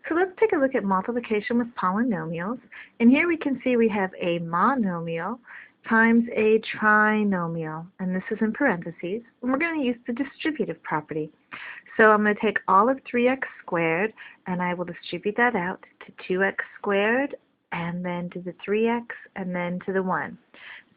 So let's take a look at multiplication with polynomials. And here we can see we have a monomial times a trinomial. And this is in parentheses. And we're going to use the distributive property. So I'm going to take all of 3x squared, and I will distribute that out to 2x squared, and then to the 3x, and then to the 1.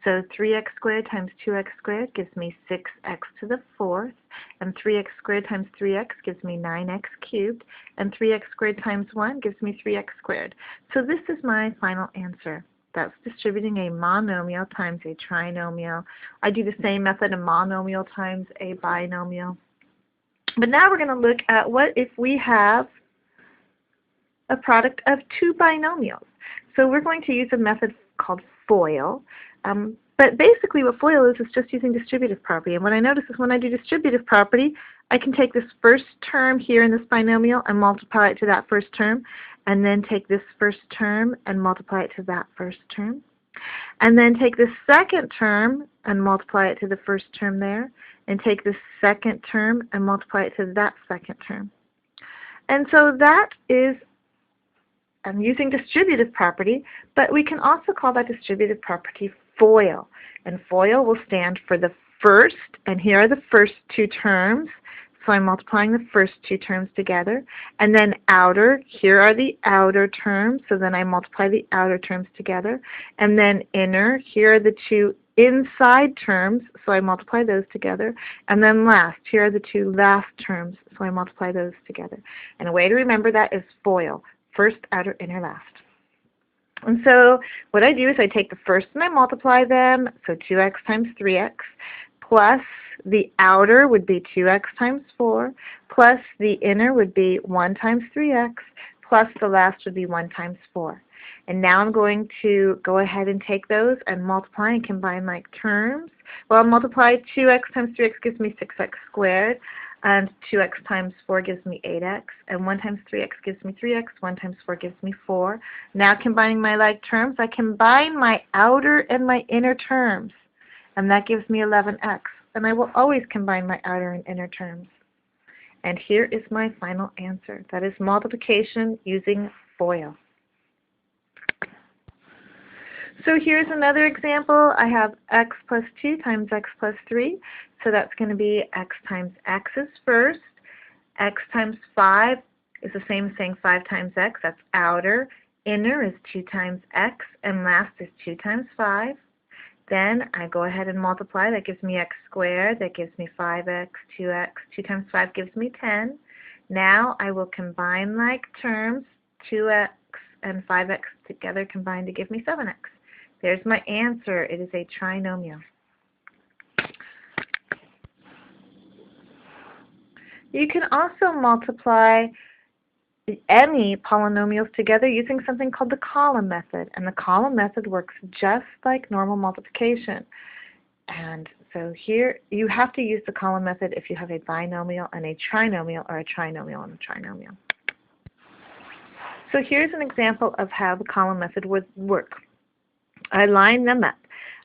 So 3x squared times 2x squared gives me 6x to the 4th, and 3x squared times 3x gives me 9x cubed, and 3x squared times 1 gives me 3x squared. So this is my final answer. That's distributing a monomial times a trinomial. I do the same method, a monomial times a binomial. But now we're going to look at what if we have a product of two binomials. So we're going to use a method called FOIL. But basically what FOIL is just using distributive property. And what I notice is when I do distributive property, I can take this first term here in this binomial and multiply it to that first term, and then take this first term and multiply it to that first term. And then take this second term and multiply it to the first term there, and take this second term and multiply it to that second term. And so that is, I'm using distributive property, but we can also call that distributive property FOIL. And FOIL will stand for the first, and here are the first two terms. So I'm multiplying the first two terms together. And then outer, here are the outer terms, so then I multiply the outer terms together. And then inner, here are the two inside terms, so I multiply those together. And then last, here are the two last terms, so I multiply those together. And a way to remember that is FOIL, first, outer, inner, last. And so what I do is I take the first and I multiply them, so 2x times 3x, plus the outer would be 2x times 4, plus the inner would be 1 times 3x, plus the last would be 1 times 4. And now I'm going to go ahead and take those and multiply and combine like terms. Well, I'll multiply 2x times 3x gives me 6x squared, and 2x times 4 gives me 8x, and 1 times 3x gives me 3x, 1 times 4 gives me 4. Now combining my like terms, I combine my outer and my inner terms, and that gives me 11x. And I will always combine my outer and inner terms. And here is my final answer. That is multiplication using FOIL. So here's another example. I have x plus 2 times x plus 3. So that's going to be x times x is first. X times 5 is the same as saying 5 times x. That's outer. Inner is 2 times x. And last is 2 times 5. Then I go ahead and multiply. That gives me x squared. That gives me 5x, 2x. 2 times 5 gives me 10. Now I will combine like terms. 2x and 5x together combine to give me 7x. There's my answer. It is a trinomial. You can also multiply any polynomials together using something called the column method. And the column method works just like normal multiplication. And so here you have to use the column method if you have a binomial and a trinomial, or a trinomial and a trinomial. So here's an example of how the column method would work. I line them up.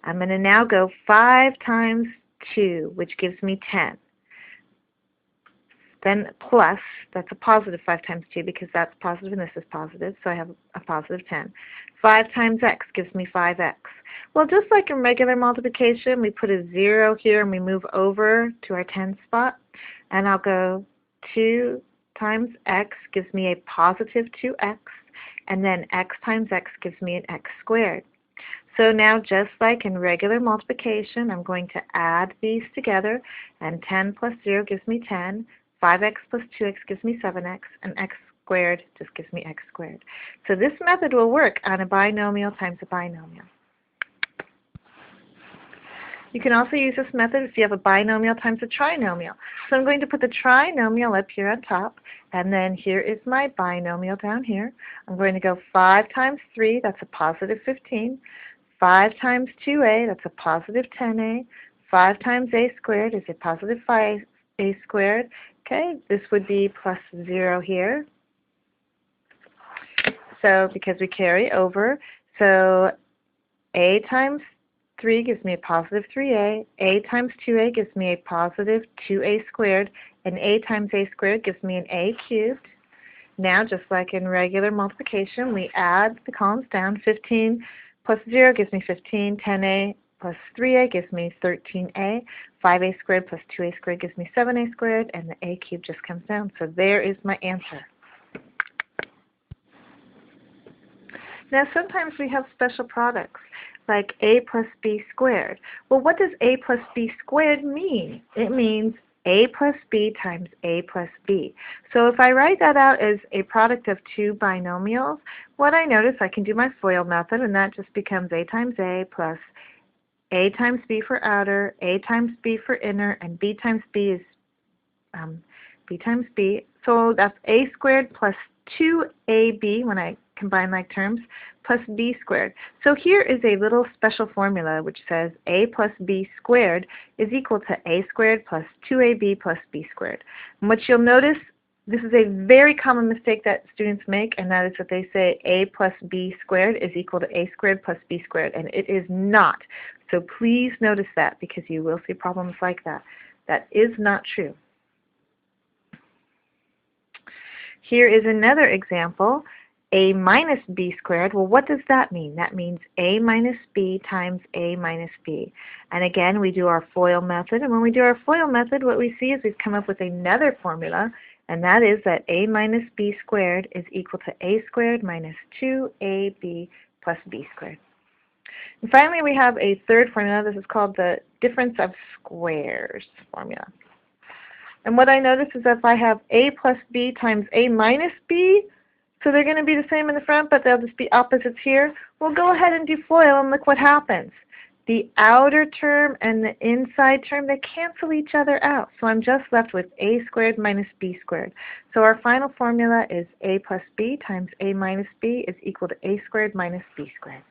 I'm going to now go 5 times 2, which gives me 10. Then plus, that's a positive 5 times 2 because that's positive and this is positive, so I have a positive 10. 5 times x gives me 5x. Well, just like in regular multiplication, we put a 0 here and we move over to our 10 spot. And I'll go 2 times x gives me a positive 2x, and then x times x gives me an x squared. So now, just like in regular multiplication, I'm going to add these together, and 10 plus 0 gives me 10, 5x plus 2x gives me 7x, and x squared just gives me x squared. So this method will work on a binomial times a binomial. You can also use this method if you have a binomial times a trinomial. So I'm going to put the trinomial up here on top, and then here is my binomial down here. I'm going to go 5 times 3, that's a positive 15. 5 times 2a, that's a positive 10a. 5 times a squared is a positive 5a squared. Okay, this would be plus 0 here. So because we carry over, so a times 3 gives me a positive 3a. A times 2a gives me a positive 2a squared. And a times a squared gives me an a cubed. Now, just like in regular multiplication, we add the columns down. 15 plus 0 gives me 15. 10a plus 3a gives me 13a. 5a squared plus 2a squared gives me 7a squared, and the a cubed just comes down. So there is my answer. Now, sometimes we have special products, like a plus b squared. Well, what does a plus b squared mean? It means a plus b times a plus b. So if I write that out as a product of two binomials, what I notice, I can do my FOIL method, and that just becomes a times a plus a times b for outer, a times b for inner, and b times b is b times b. So that's a squared plus 2ab, when I combine like terms, plus b squared. So here is a little special formula which says a plus b squared is equal to a squared plus 2ab plus b squared. And what you'll notice, this is a very common mistake that students make, and that is that they say a plus b squared is equal to a squared plus b squared, and it is not. So please notice that, because you will see problems like that. That is not true. Here is another example, a minus b squared. Well, what does that mean? That means a minus b times a minus b. And again, we do our FOIL method. And when we do our FOIL method, what we see is we've come up with another formula, and that is that a minus b squared is equal to a squared minus 2ab plus b squared. And finally, we have a third formula. This is called the difference of squares formula. And what I notice is that if I have a plus b times a minus b, so they're going to be the same in the front, but they'll just be opposites here. We'll go ahead and do FOIL, and look what happens. The outer term and the inside term, they cancel each other out. So I'm just left with a squared minus b squared. So our final formula is a plus b times a minus b is equal to a squared minus b squared.